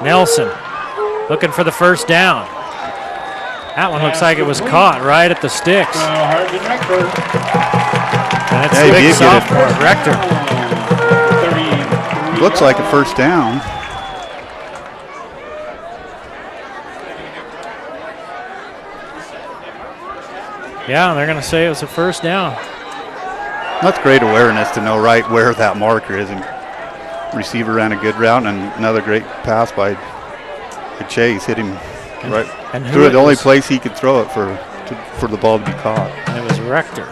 Nelson looking for the first down. That one looks like it was caught right at the sticks. And that's the big sophomore, Rector. Looks like a first down. Yeah, they're going to say it was a first down. That's great awareness to know right where that marker is. And receiver ran a good route, and another great pass by Chase hit him right through the only place he could throw it for the ball to be caught. And it was Rector.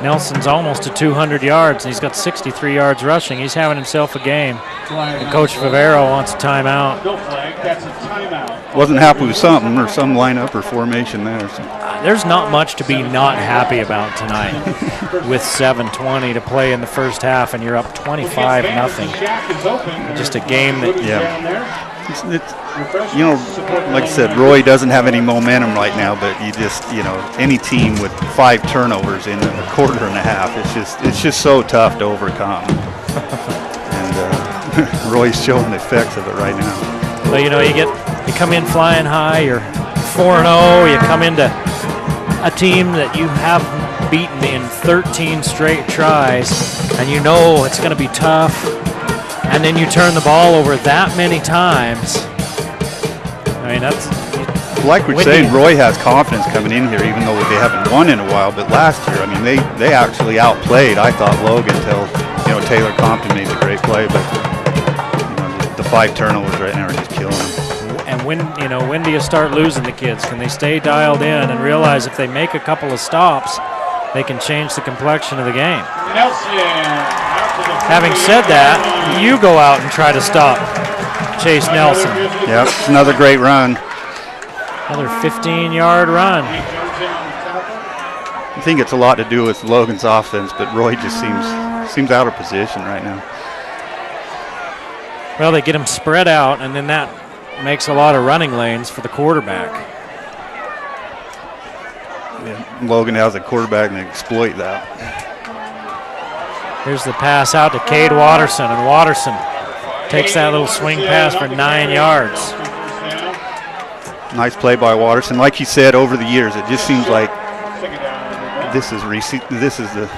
Nelson's almost to 200 yards, and he's got 63 yards rushing. He's having himself a game. And Coach Favero wants a timeout. Wasn't happy with something or some lineup or formation there. So. There's not much to be not happy about tonight with 7:20 to play in the first half, and you're up 25-0. Just a game that, it's, you know, like I said, Roy doesn't have any momentum right now, but you just, you know, any team with 5 turnovers in a quarter and a half, it's just so tough to overcome. And Roy's showing the effects of it right now. Well, you know, you come in flying high, you're 4-0, you come into a team that you have beaten in 13 straight tries, and you know it's going to be tough, and then you turn the ball over that many times. I mean, that's... Like we're saying, Roy has confidence coming in here, even though they haven't won in a while. But last year, I mean, they actually outplayed, I thought, Logan till, you know, Taylor Compton made a great play, but you know, the 5 turnovers right now are just killing them. And when do you start losing the kids? Can they stay dialed in and realize if they make a couple of stops, they can change the complexion of the game? Having said that, you go out and try to stop Chase Nelson. Yep, it's another great run. Another 15-yard run. I think it's a lot to do with Logan's offense, but Roy just seems out of position right now. Well, they get him spread out, and then that makes a lot of running lanes for the quarterback. Yeah, Logan has a quarterback and they exploit that. Here's the pass out to Cade Watterson, and Watterson takes that little swing pass for 9 yards. Nice play by Watterson. Like you said, over the years, it just seems like this is the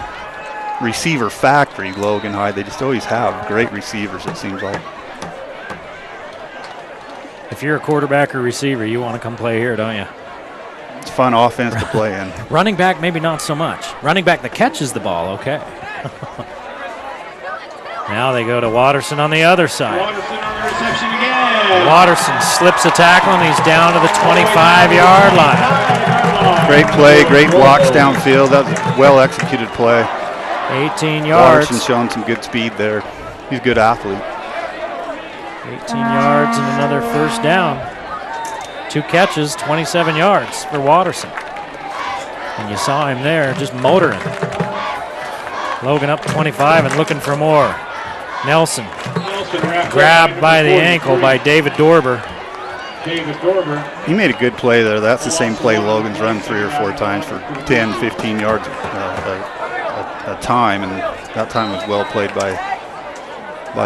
receiver factory, Logan High. They just always have great receivers, it seems like. If you're a quarterback or receiver, you want to come play here, don't you? It's fun offense to play in. Running back, maybe not so much. Running back that catches the ball, okay. Now they go to Watterson on the other side. Watterson on the reception again. Watterson slips a tackle, and he's down to the 25-yard line. Great play, great blocks downfield. That was a well-executed play. 18 yards. Watterson showing some good speed there. He's a good athlete. 18 yards and another first down. 2 catches, 27 yards for Watterson. And you saw him there just motoring. Logan up 25 and looking for more. Nelson grabbed by the ankle by David Dorber. He made a good play there. That's the same play Logan's run 3 or 4 times for 10, 15 yards a time, and that time was well played by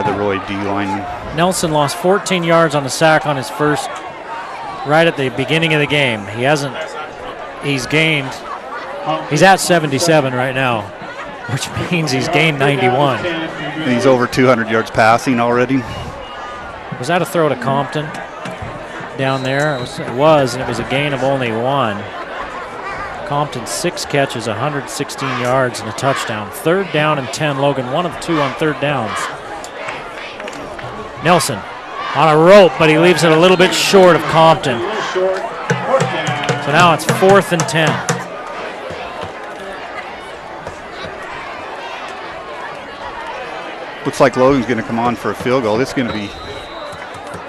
the Roy D lineman. Nelson lost 14 yards on the sack on his first, right at the beginning of the game. He's at 77 right now, which means he's gained 91. And he's over 200 yards passing already. Was that a throw to Compton down there? It was, and it was a gain of only 1. Compton 6 catches, 116 yards, and a touchdown. 3rd down and 10. Logan 1 of 2 on 3rd downs. Nelson on a rope, but he leaves it a little bit short of Compton. So now it's 4th and 10. Looks like Logan's going to come on for a field goal. This is going to be...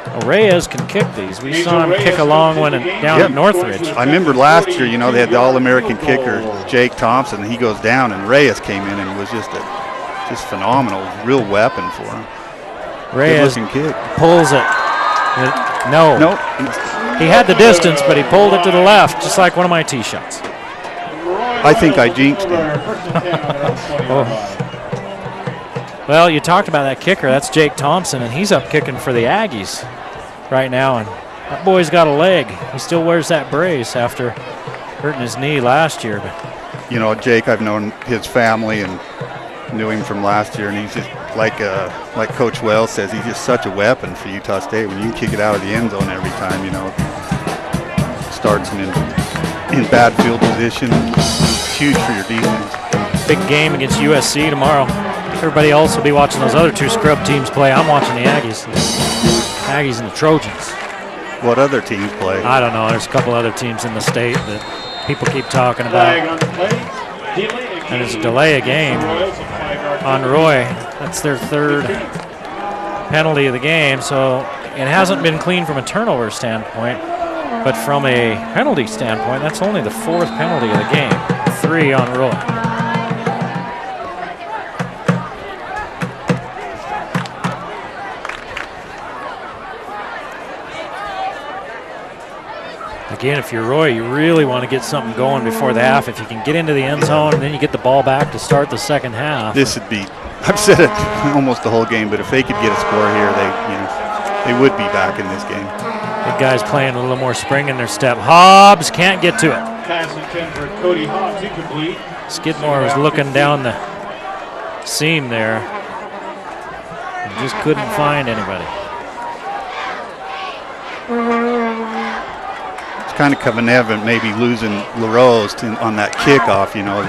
Well, Reyes can kick these. We saw him kick a long one down at Northridge. I remember last year, you know, they had the All-American kicker, Jake Thompson. He goes down, and Reyes came in and was just phenomenal, real weapon for him. Reyes kick. Pulls it. No. Nope. He had the distance, but he pulled it to the left, just like one of my tee shots. I think I jinxed him. Oh. Well, you talked about that kicker. That's Jake Thompson, and he's up kicking for the Aggies right now. And that boy's got a leg. He still wears that brace after hurting his knee last year. But you know, Jake, I've known his family and knew him from last year, and he's just like Coach Wells says, he's just such a weapon for Utah State. When you can kick it out of the end zone every time, you know, starts him in bad field position. It's huge for your defense. Big game against USC tomorrow. Everybody else will be watching those other two scrub teams play. I'm watching the Aggies. Aggies and the Trojans. What other teams play? I don't know. There's a couple other teams in the state that people keep talking about. And there's a delay of game on Roy. That's their third penalty of the game. So it hasn't been clean from a turnover standpoint, but from a penalty standpoint, that's only the fourth penalty of the game. 3 on Roy. Again, if you're Roy, you really want to get something going before the half. If you can get into the end zone and then you get the ball back to start the second half. This would be, I've said it almost the whole game, but if they could get a score here, they would be back in this game. The guys playing a little more spring in their step. Hobbs can't get to it. Pass intended for Cody Hobbs, incomplete. Skidmore was looking down the seam there and just couldn't find anybody. Kind of evident maybe losing LaRose on that kickoff, you know,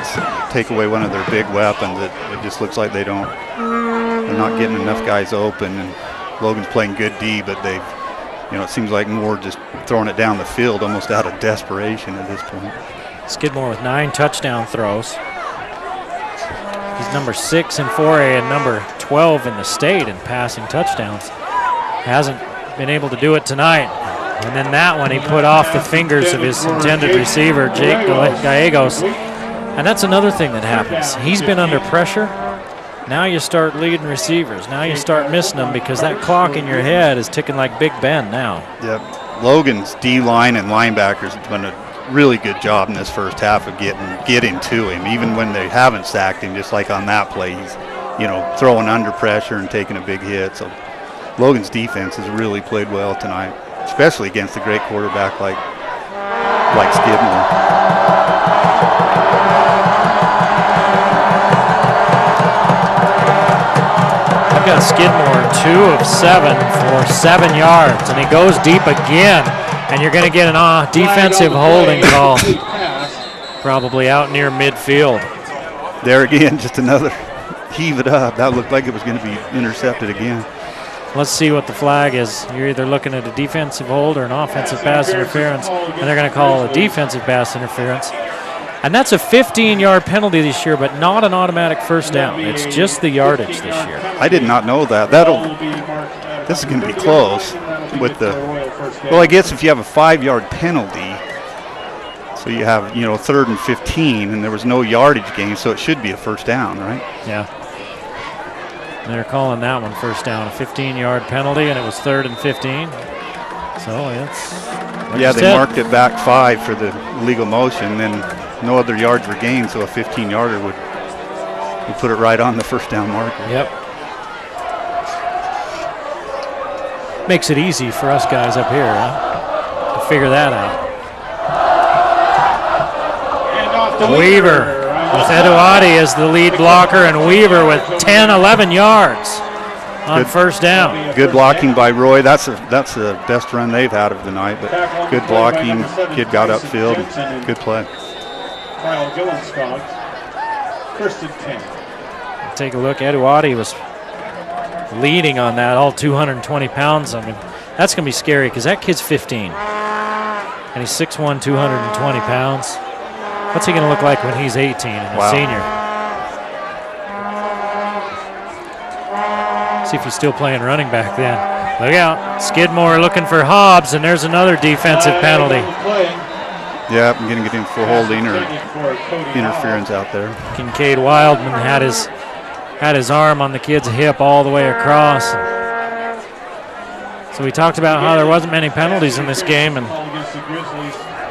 take away one of their big weapons. It just looks like they're not getting enough guys open, and Logan's playing good D, but they've, you know, it seems like more just throwing it down the field almost out of desperation at this point. Skidmore with 9 touchdown throws. He's number 6 in 4A and number 12 in the state in passing touchdowns. Hasn't been able to do it tonight. And then that one he put off the fingers of his intended receiver, Jake Gallegos. And that's another thing that happens. He's been under pressure. Now you start leading receivers. Now you start missing them because that clock in your head is ticking like Big Ben now. Yep. Logan's D-line and linebackers have done a really good job in this first half of getting to him, even when they haven't sacked him, just like on that play. He's, you know, throwing under pressure and taking a big hit. So Logan's defense has really played well tonight, especially against a great quarterback like Skidmore. I've got Skidmore 2 of 7 for 7 yards, and he goes deep again, and you're going to get an defensive holding call probably out near midfield. There again, just another heave it up. That looked like it was going to be intercepted again. Let's see what the flag is. You're either looking at a defensive hold or an offensive pass interference, and they're going to call a defensive pass interference. And that's a 15-yard penalty this year, but not an automatic first down. It's just the yardage this year. I did not know that. This is going to be close with the. Well, I guess if you have a 5-yard penalty, so you have, you know, 3rd and 15, and there was no yardage gain, so it should be a first down, right? Yeah. They're calling that one first down, a 15-yard penalty, and it was 3rd and 15. So it's yeah, they marked it back 5 for the illegal motion, then no other yards were gained, so a 15-yarder would put it right on the first down marker. Yep. Makes it easy for us guys up here, to figure that out. Weaver with Eduardi as the lead blocker, and Weaver with 10, 11 yards on first down. Good blocking by Roy. That's the best run they've had of the night, but good blocking. Kid got upfield. Good play. First and 10. Take a look. Eduardi was leading on that, all 220 pounds. I mean, that's going to be scary because that kid's 15. And he's 6'1", 220 pounds. What's he going to look like when he's 18 and a senior? See if he's still playing running back then. Look out. Skidmore looking for Hobbs, and there's another defensive penalty. Yeah, I'm going to get him for holding or interference out there. Kincaid Wildman had his arm on the kid's hip all the way across. So we talked about how there wasn't many penalties in this game, and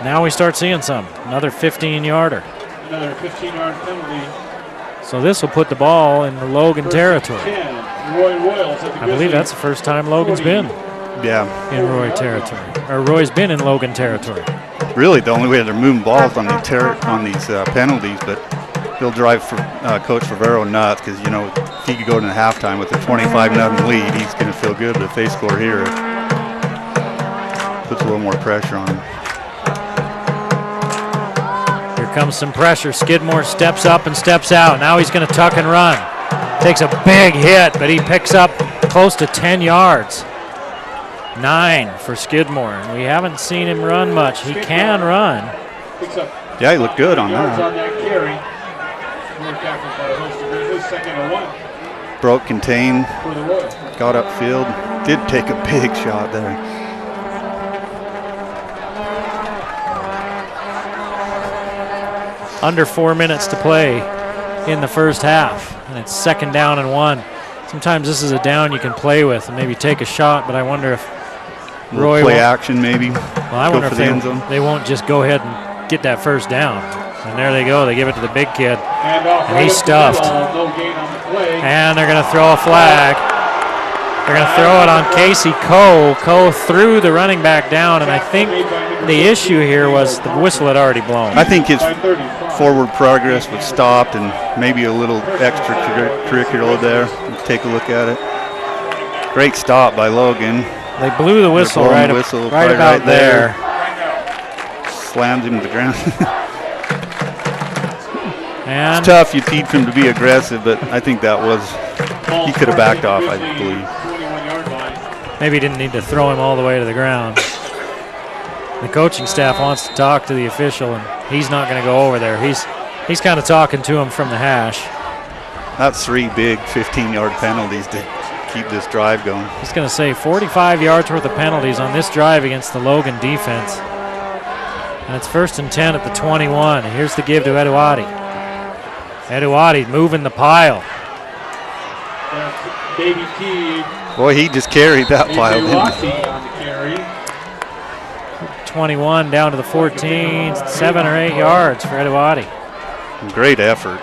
now we start seeing some. Another 15-yarder. Another 15-yard penalty. So this will put the ball in the Logan territory. 10, Roy Royals at the I believe that's the first time Logan's been Yeah. in Roy territory. Or Roy's been in Logan territory. Really, the only way they're moving balls on these penalties, but he'll drive for Coach Favero nuts because, you know, if he could go into halftime with a 25-0 lead, he's going to feel good. But if they score here, it puts a little more pressure on him. Here comes some pressure. Skidmore steps up and steps out. Now he's going to tuck and run. Takes a big hit, but he picks up close to 10 yards. 9 for Skidmore. And we haven't seen him run much. He can run. Yeah, he looked good on that. Broke, contained, got upfield. Did take a big shot there. Under 4 minutes to play in the first half, and it's 2nd down and 1. Sometimes this is a down you can play with and maybe take a shot, but I wonder if Roy play action maybe. Well, I wonder if they won't just go ahead and get that first down. And there they go. They give it to the big kid, and he's stuffed. And they're going to throw a flag. They're going to throw it on Casey Coe. Coe threw the running back down, and I think the issue here was the whistle had already blown. I think his forward progress was stopped and maybe a little extracurricular there. Take a look at it. Great stop by Logan. They blew the whistle right about there. Slammed him to the ground. And it's tough. You teach him to be aggressive, but I think that was, he could have backed off, I believe. Maybe he didn't need to throw him all the way to the ground. The coaching staff wants to talk to the official, and he's not going to go over there. He's kind of talking to him from the hash. That's 3 big 15-yard penalties to keep this drive going. He's going to say 45 yards worth of penalties on this drive against the Logan defense. And it's 1st and 10 at the 21. And here's the give to Eduardi. Eduardi moving the pile. Baby T. Boy, he just carried that pile, didn't he? 21 down to the 14, 7 or 8 yards for Eduardi. Great effort.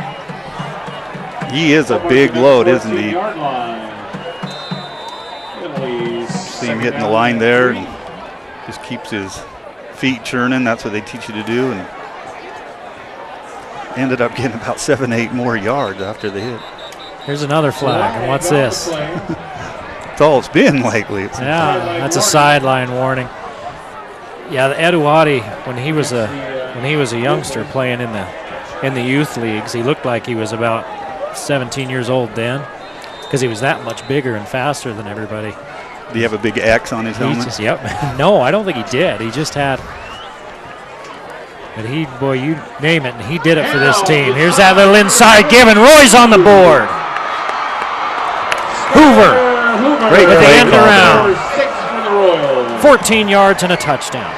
He is a big load, isn't he? See him hitting the line there and just keeps his feet churning. That's what they teach you to do. And ended up getting about 7, 8 more yards after the hit. Here's another flag, and what's this? That's all it's been lately. Yeah, that's a sideline warning. Yeah, the Eduardi, when he was a youngster playing in the youth leagues, he looked like he was about 17 years old then, because he was that much bigger and faster than everybody. Do you have a big X on his helmet? Yep. No, I don't think he did. He just had. But boy, you name it, and he did it for this team. Here's that little inside give, and Roy's on the board. Hoover Great with the play end around. 14 yards and a touchdown.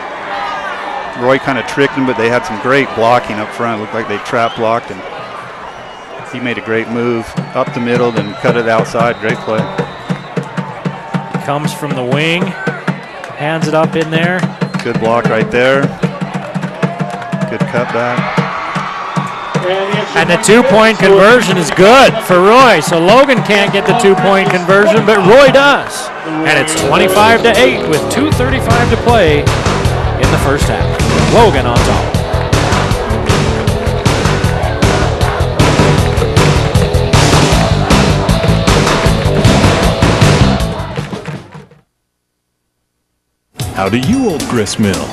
Roy kind of tricked him, but they had some great blocking up front. It looked like they trap blocked, and he made a great move up the middle, then cut it outside. Great play. Comes from the wing, hands it up in there. Good block right there. Good cutback. And the 2-point conversion is good for Roy. So Logan can't get the 2-point conversion, but Roy does. And it's 25-8 with 2:35 to play in the first half. Logan on top. How do you, Old Grist Mill?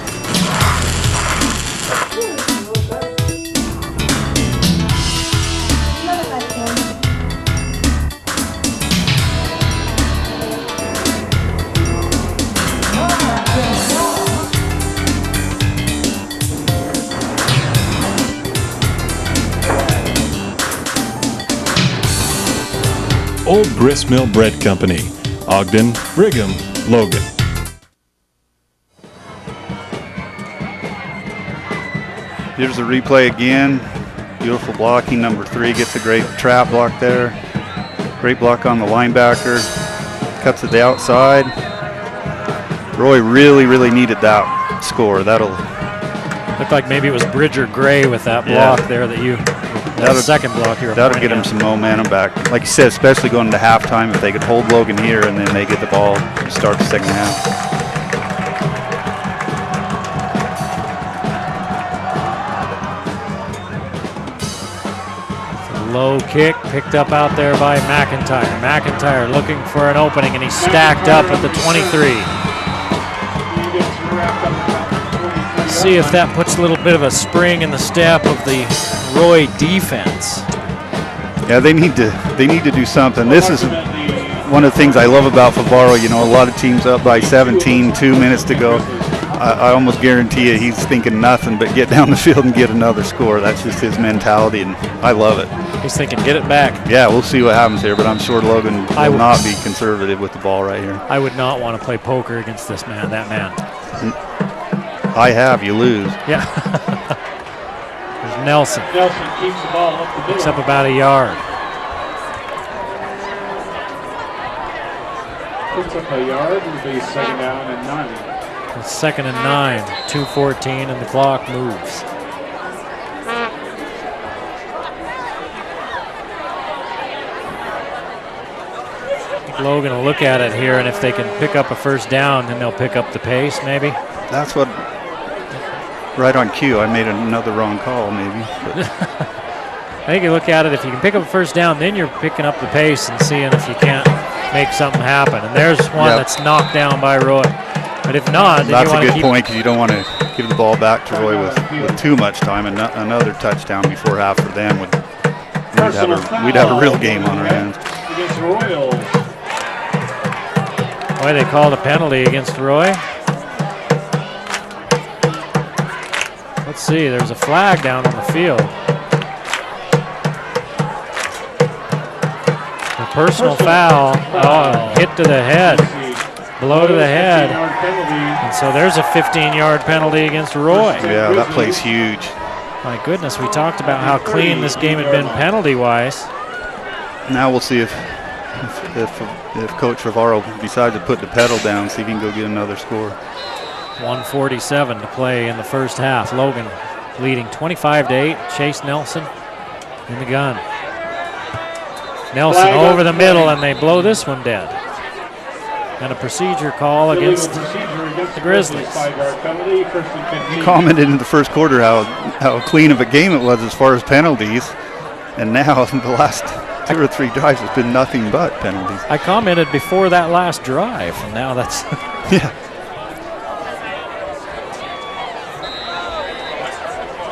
Old Grist Mill Bread Company, Ogden, Brigham, Logan. Here's the replay again. Beautiful blocking. Number 3 gets a great trap block there. Great block on the linebacker. Cuts it the outside. Roy really needed that score. That'll look like maybe it was Bridger Gray with that block there that you That second block here. That'll get them some momentum back. Like you said, especially going into halftime, if they could hold Logan here and then they get the ball to start the second half. Low kick picked up out there by McIntyre. McIntyre looking for an opening, and he's stacked up at the 23. Let's see if that puts a little bit of a spring in the step of the Roy defense. Yeah, they need to do something. This is one of the things I love about Favaro. You know, a lot of teams up by 17, 2 minutes to go. I almost guarantee you he's thinking nothing but get down the field and get another score. That's just his mentality, and I love it. He's thinking, get it back. Yeah, we'll see what happens here, but I'm sure Logan will not be conservative with the ball right here. I would not want to play poker against this man, that man. I have, you lose. Yeah. There's Nelson. Nelson keeps the ball up the middle. Picks up about a yard. Picks up a yard, it'll be second down and 9. It's second and 9, 2:14, and the clock moves. Logan will look at it here, and if they can pick up a first down, then they'll pick up the pace, maybe. That's what, right on cue, I made another wrong call, maybe. I think you look at it, if you can pick up a first down, then you're picking up the pace and seeing if you can't make something happen. And there's one that's knocked down by Roy. But if not, then that's you want to a good point, because you don't want to give the ball back to Roy with too much time. And another touchdown before half for them we'd have a real game on our hands. Against Royals. Boy, they called a penalty against Roy. Let's see, there's a flag down on the field. A personal foul. Oh, hit to the head. Blow to the head. And so there's a 15-yard penalty against Roy. Yeah, that play's huge. My goodness, we talked about how clean this game had been penalty-wise. Now we'll see if Coach Favaro decides to put the pedal down, see if he can go get another score. 1:47 to play in the first half. Logan leading 25-8. Chase Nelson in the gun. Nelson over the middle, and they blow this one dead. And a procedure call against the Grizzlies. You commented in the first quarter how clean of a game it was as far as penalties, and now in the last 2 or 3 drives it's been nothing but penalties. I commented before that last drive, and now that's yeah.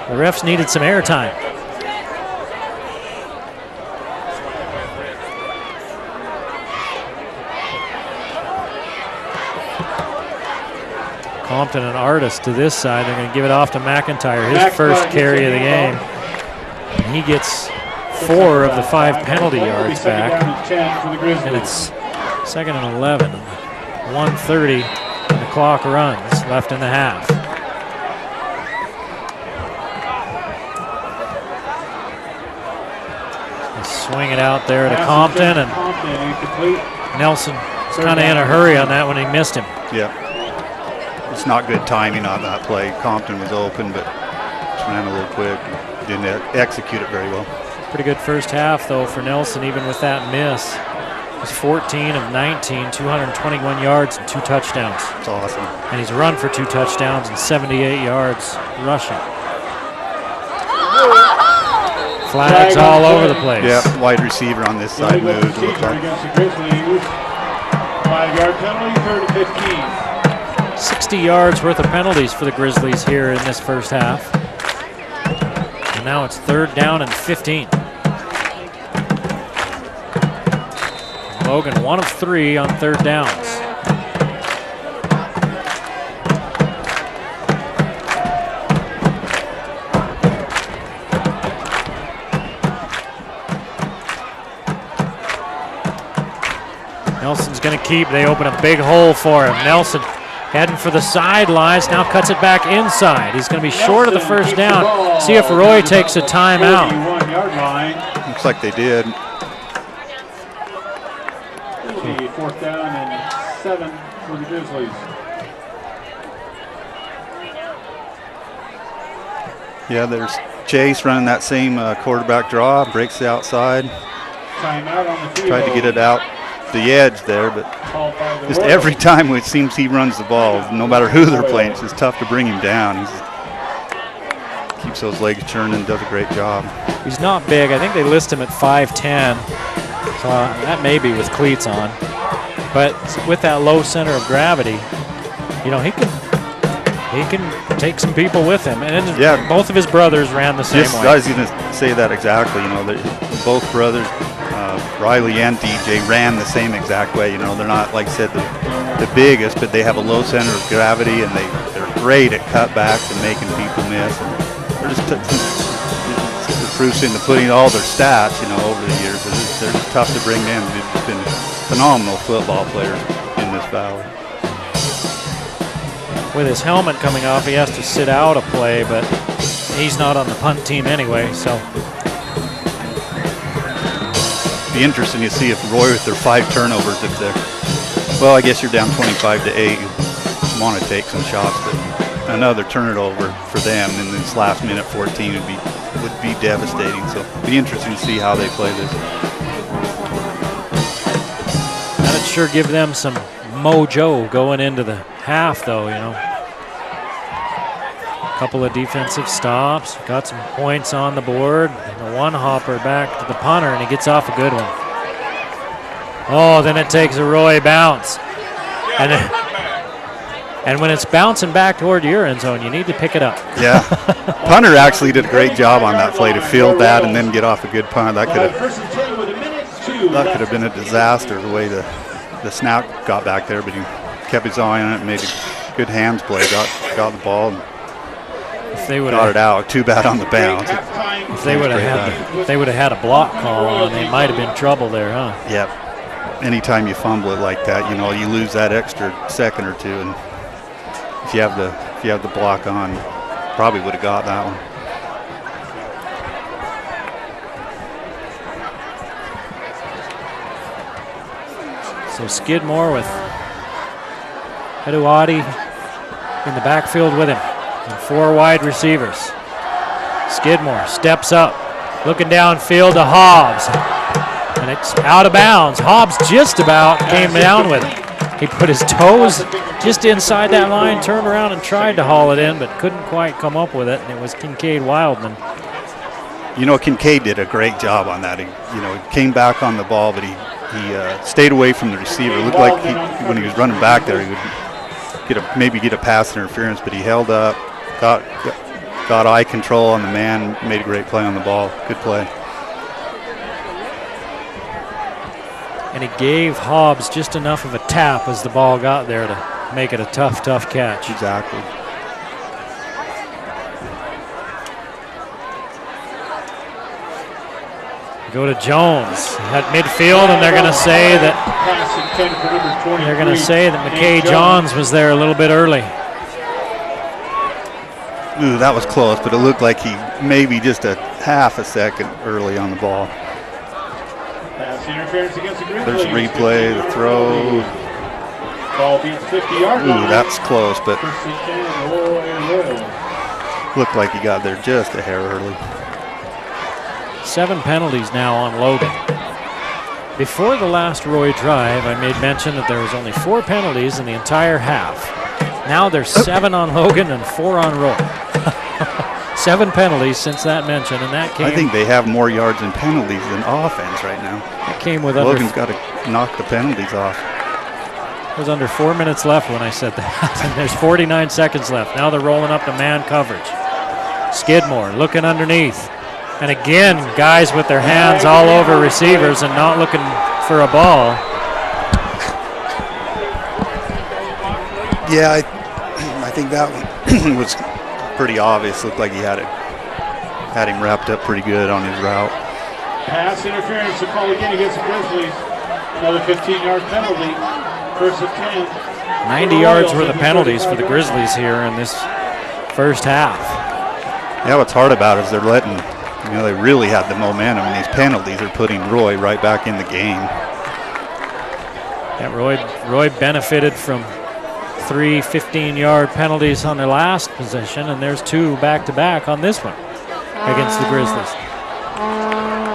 The refs needed some airtime. Compton and Artis to this side. They're going to give it off to McIntyre, his first carry of the game. And he gets 4 of the 5 penalty yards back. And it's second and 11. 1:30, and the clock runs left in the half. They swing it out there to Compton, and Nelson was kind of in a hurry on that when he missed him. Yeah. It's not good timing on that play. Compton was open, but just ran a little quick. Didn't execute it very well. Pretty good first half, though, for Nelson, even with that miss. He's 14 of 19, 221 yards and 2 touchdowns. That's awesome. And he's run for 2 touchdowns and 78 yards rushing. Flags all over the place. Yeah, wide receiver on this side moved. Against the Grizzlies. 5-yard penalty, 3rd and 15. 60 yards worth of penalties for the Grizzlies here in this first half. And now it's 3rd down and 15. Logan 1 of 3 on 3rd downs. Nelson's going to keep. They open a big hole for him. Nelson heading for the sidelines, now cuts it back inside. He's going to be short of the first down. See if Roy takes a timeout. Looks like they did. It'll be 4th down and 7 for the Grizzlies. Yeah, Chase running that same quarterback draw, breaks the outside. Timeout on the field. Tried to get it out the edge there, but just every time it seems he runs the ball, no matter who they're playing, it's just tough to bring him down. He keeps those legs churning, does a great job. He's not big. I think they list him at 5'10", so that may be with cleats on. But with that low center of gravity, you know, he can take some people with him. And yeah, both of his brothers ran the same way. I was going to say that exactly. You know, both brothers, Riley and DJ, ran the same exact way. You know, they're not, like I said, the biggest, but they have a low center of gravity, and they're great at cutbacks and making people miss. And they're just the proof's into putting all their stats, you know, over the years. They're just tough to bring in. They've been phenomenal football players in this valley. With his helmet coming off, he has to sit out a play, but he's not on the punt team anyway, so. Be interesting to see if Roy, with their 5 turnovers, if they're, well, I guess you're down 25-8, you want to take some shots, but another turnover for them in this last minute 14 would be devastating. So be interesting to see how they play this. That'd sure give them some mojo going into the half, though, you know. A couple of defensive stops, got some points on the board, and a one-hopper back to the punter, and he gets off a good one. Oh, then it takes a Roy bounce. And when it's bouncing back toward your end zone, you need to pick it up. Yeah. Punter actually did a great job on that play to field that and then get off a good punt. That could have been a disaster the way the snap got back there, but he kept his eye on it and made a good hands play, got the ball and if they got it out. Too bad on the bounce. If they would have had a block call on, they might have been trouble there, huh? Yep. Anytime you fumble it like that, you know, you lose that extra second or two, and if you have the block on, probably would have got that one. So Skidmore with Eduardi in the backfield with him, and 4 wide receivers. Skidmore steps up, looking downfield to Hobbs, and it's out of bounds. Hobbs just about came down with it. He put his toes just inside that line, turned around and tried to haul it in, but couldn't quite come up with it, and it was Kincaid Wildman. You know, Kincaid did a great job on that. He came back on the ball, but he stayed away from the receiver. It looked like when he was running back there, he would maybe get a pass interference, but he held up, got eye control on the man, made a great play on the ball. Good play. And he gave Hobbs just enough of a tap as the ball got there to make it a tough catch. Exactly. Go to Jones at midfield, and they're going to say that McKay Johns was there a little bit early. Ooh, that was close, but it looked like he maybe just a half a second early on the ball. Pass interference against the Grizzlies. There's a replay, the throw. Ball beats 50-yard line. Ooh, that's close, but looked like he got there just a hair early. 7 penalties now on Logan. Before the last Roy drive, I made mention that there was only 4 penalties in the entire half. Now there's 7 on Logan and 4 on Roy. 7 penalties since that mention, and that came. I think they have more yards in penalties than offense right now. That came with Logan's got to knock the penalties off. It was under 4 minutes left when I said that, and there's 49 seconds left. Now they're rolling up to man coverage. Skidmore looking underneath. And again, guys with their hands all over receivers and not looking for a ball. Yeah, I think that one was pretty obvious. Looked like he had him wrapped up pretty good on his route. Pass interference to call again against the Grizzlies. Another 15-yard penalty. First and 10. 90 yards worth of penalties for the Grizzlies here in this first half. Yeah, what's hard about it is they're letting, they really had the momentum, and these penalties are putting Roy right back in the game. Yeah, Roy benefited from 3 15-yard penalties on their last possession, and there's 2 back-to-back on this one. against the Grizzlies.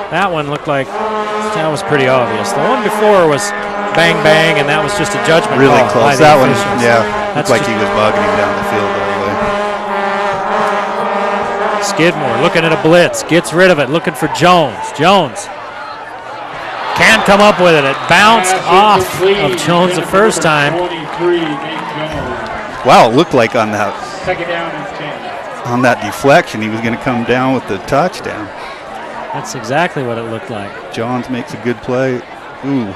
That one looked like that was pretty obvious. The one before was bang, bang, and that was just a judgment really call. Close. That one, yeah, looked like he was bugging him down the field all the way. Skidmore looking at a blitz, gets rid of it, looking for Jones. Jones can't come up with it. It bounced off of Jones the first time. 23, Nate Jones. Wow, it looked like on that Second down and 10. on that deflection, he was going to come down with the touchdown. That's exactly what it looked like. Johns makes a good play. Ooh,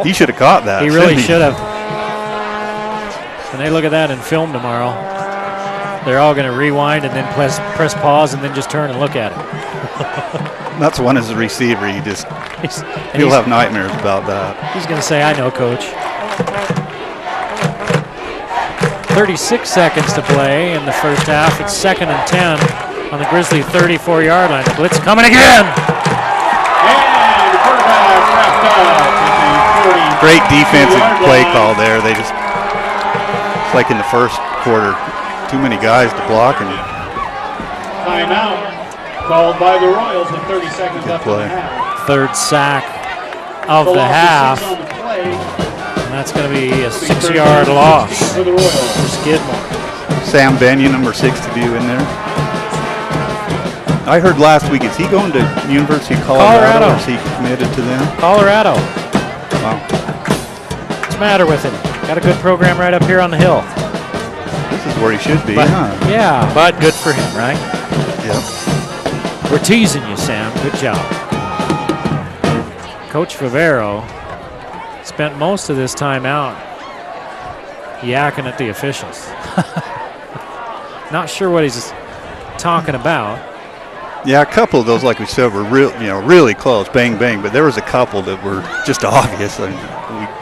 he should have caught that. He really should have. When they look at that in film tomorrow, they're all going to rewind and then press pause and then just turn and look at it. That's one as a receiver. He'll have nightmares about that. He's going to say, I know, coach. 36 seconds to play in the first half. It's 2nd and 10 on the Grizzly 34-yard line. The blitz coming again. And the quarterback wrapped up. Great defensive play call there. They just, it's like in the first quarter, too many guys to block. And timeout called by the Royals with 30 seconds left in the half. Third sack of the half. And that's going to be a 6-yard loss for the Royals. For Skidmore. Sam Benyon, number 6 to be in there. I heard last week, is he going to University of Colorado? Or is he committed to them? Colorado. Wow. What's the matter with him? Got a good program right up here on the hill. This is where he should be, but, huh? Yeah, but good for him, right? Yep. We're teasing you, Sam. Good job. Coach Favero spent most of this time out yakking at the officials. Not sure what he's talking about. Yeah, a couple of those, like we said, were really close, bang, bang. But there was a couple that were just obvious, and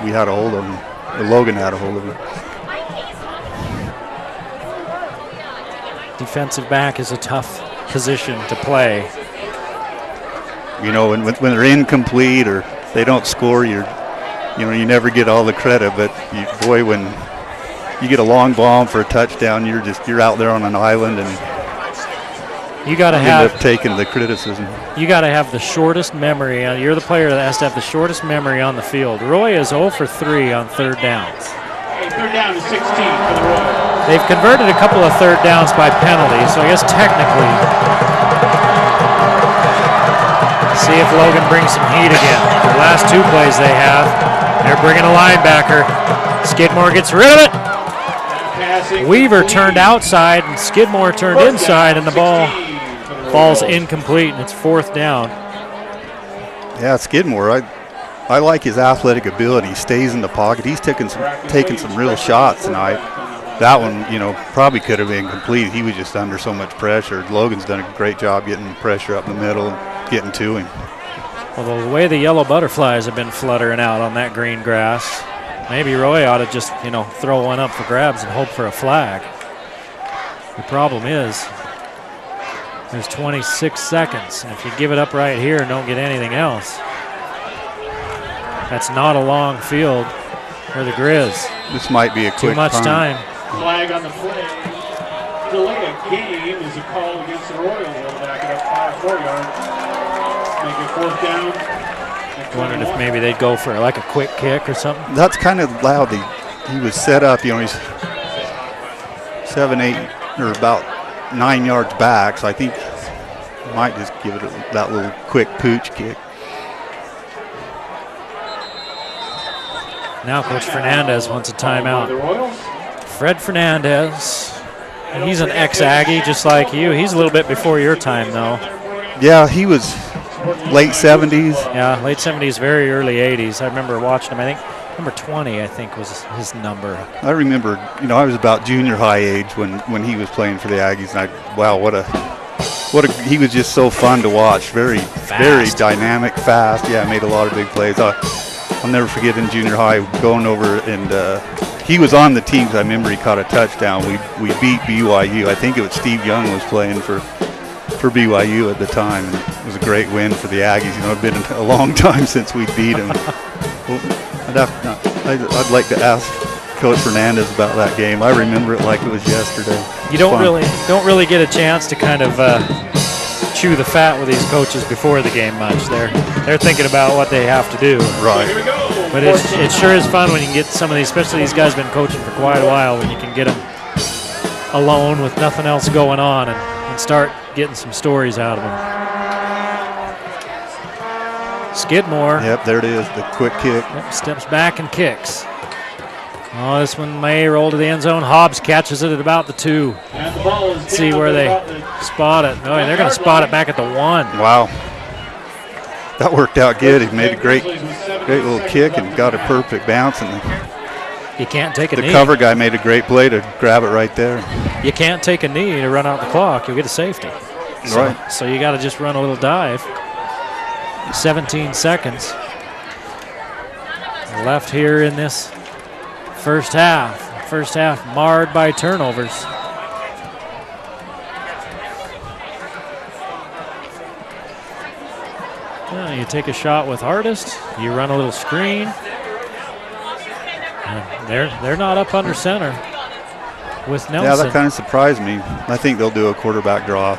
we had a hold of them. Or Logan had a hold of them. Defensive back is a tough position to play. You know, when they're incomplete or they don't score, you never get all the credit. But boy, when you get a long bomb for a touchdown, you're out there on an island and. You got to end up taking the criticism. You got to have the shortest memory. You're the player that has to have the shortest memory on the field. Roy is 0 for 3 on third downs. Third down is 16 for the Royals. They've converted a couple of third downs by penalty, so I guess technically. See if Logan brings some heat again. The last 2 plays they have, they're bringing a linebacker. Skidmore gets rid of it. Weaver turned outside and Skidmore turned inside, and the ball falls incomplete, and it's 4th down. Yeah, Skidmore, I like his athletic ability. He stays in the pocket. He's taking some real shots tonight. That one, probably could have been complete. He was just under so much pressure. Logan's done a great job getting pressure up the middle and getting to him. Well, the way the yellow butterflies have been fluttering out on that green grass, maybe Roy ought to just, throw one up for grabs and hope for a flag. The problem is there's 26 seconds, and if you give it up right here and don't get anything else, that's not a long field for the Grizz. This might be a quick Too much time. Flag on the play. Delay a game is a call against the Royals. They'll back it up 4 yards. Make it 4th down. Wondered if maybe they'd go for like a quick kick or something. That's kind of loud. He was set up, he's 7, 8, or about 9 yards back, so I think he might just give it that little quick pooch kick. Now Coach Fernandez wants a timeout. Fred Fernandez, he's an ex-Aggie just like you. He's a little bit before your time, though. Yeah, he was late 70s. Yeah, late 70s, very early 80s. I remember watching him. I think number 20, I think, was his number. I remember, I was about junior high age when he was playing for the Aggies, and he was just so fun to watch. Very dynamic, fast. Yeah, made a lot of big plays. I'll never forget in junior high going over, and he was on the team. I remember he caught a touchdown. We beat BYU. I think it was Steve Young was playing for BYU at the time, and it was a great win for the Aggies. It'd been a long time since we beat them. I'd like to ask Coach Fernandez about that game. I remember it like it was yesterday. You don't really get a chance to kind of chew the fat with these coaches before the game much. They're thinking about what they have to do. Right. Here we go. But it sure is fun when you can get some of these, especially these guys been coaching for quite a while, when you can get them alone with nothing else going on and start getting some stories out of them. Skidmore. Yep, there it is, the quick kick. Yep, steps back and kicks. Oh, this one may roll to the end zone. Hobbs catches it at about the 2. And the ball is See down where at they about the spot it. Oh, they're going to spot it back at the 1. Wow. That worked out good. He made a great little kick and got a perfect bounce. And You can't take a knee. the cover guy made a great play to grab it right there. You can't take a knee to run out the clock. You'll get a safety. Right. So you got to just run a little dive. 17 seconds left here in this first half. First half marred by turnovers. You take a shot with Artist. You run a little screen. And they're not up under center with Nelson. Yeah, that kind of surprised me. I think they'll do a quarterback draw.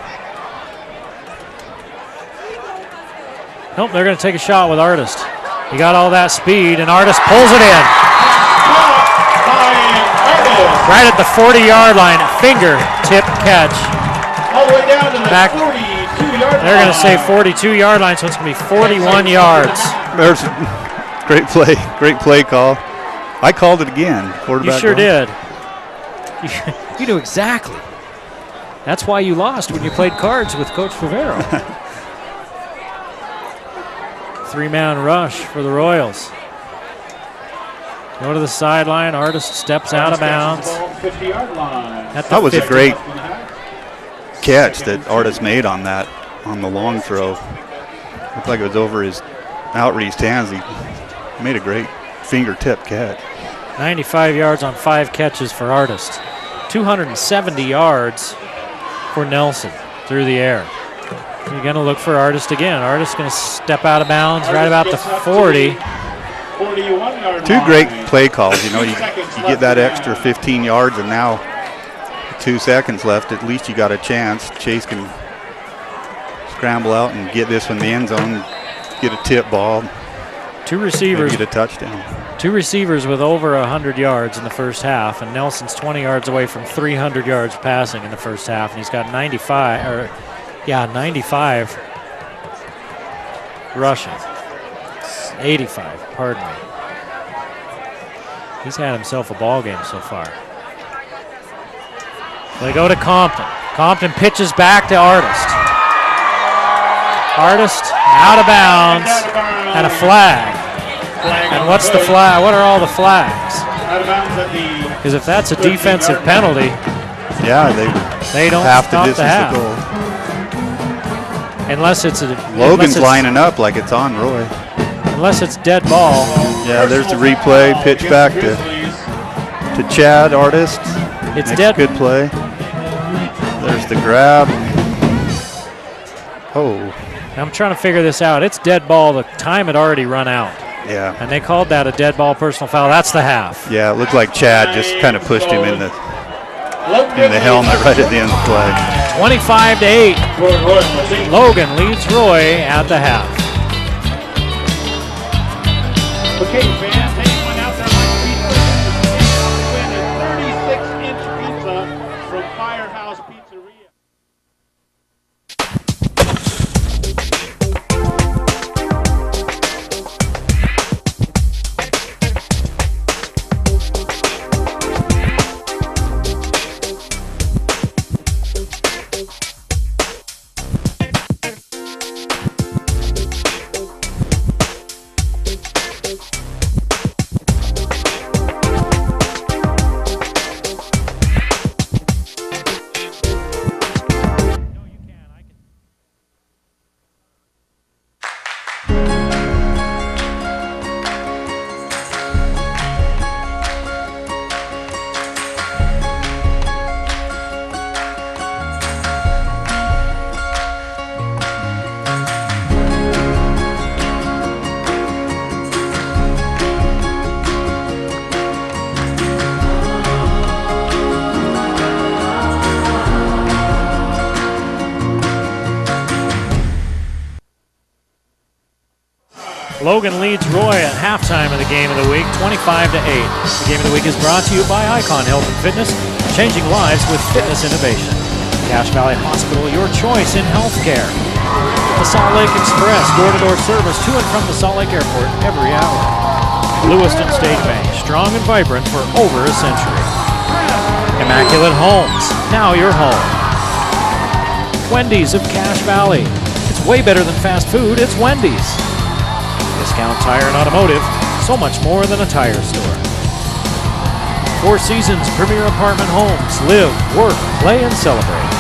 Nope, they're going to take a shot with Artist. He got all that speed, and Artist pulls it in. Right at the 40-yard line, finger tip catch. all the way down to the Back. 42-yard line. They're going to say 42-yard line, so it's going to be 41 yards. There's a great play call. I called it again. Quarterback You sure draw. did. You knew exactly. That's why you lost when you played cards with Coach Favero. 3-man rush for the Royals. Go to the sideline. Artist steps out of bounds. 50-yard line. At the That was a 50. great catch that Artist made on the long throw. Looked like it was over his outreached hands. He made a great fingertip catch. 95 yards on 5 catches for Artist. 270 yards for Nelson through the air. You're going to look for Artist again. Artist going to step out of bounds right about the 40. 41-yard Two line. great play calls. You know, you get that extra 15 yards, and now 2 seconds left. At least you got a chance. Chase can scramble out and get this one in the end zone, get a tip ball, Two receivers. get a touchdown. Two receivers with over 100 yards in the first half, and Nelson's 20 yards away from 300 yards passing in the first half, and he's got 95 rushing. 85, pardon me. He's had himself a ball game so far. They go to Compton. Compton pitches back to Artist. Artist out of bounds and a flag. And what's the flag? What are all the flags? Out of bounds at the Because if that's a defensive penalty, Yeah, they don't half the stop the distance half. to goal. Unless it's a Logan's lining up like it's on Roy. Unless it's dead ball. Yeah, there's the replay. Pitch back to Chad, Artist. It's Makes dead. a good play. There's the grab. Oh, I'm trying to figure this out. It's dead ball. The time had already run out, yeah. and they called that a dead ball personal foul. That's the half. Yeah, it looked like Chad just kind of pushed him in the helmet right at the end of the play. 25-8. Logan leads Roy at the half. Okay, fans, anyone out there like pizza? Win a 36-inch pizza from Firehouse Pizzeria. Logan leads Roy at halftime of the Game of the Week, 25-8. The Game of the Week is brought to you by Icon Health and Fitness, changing lives with fitness innovation. Cache Valley Hospital, your choice in healthcare. The Salt Lake Express, door-to-door service to and from the Salt Lake Airport every hour. Lewiston State Bank, strong and vibrant for over a century. Immaculate Homes, now your home. Wendy's of Cache Valley. It's way better than fast food, it's Wendy's. Discount Tire and Automotive, so much more than a tire store. Four Seasons Premier Apartment Homes, live, work, play, and celebrate.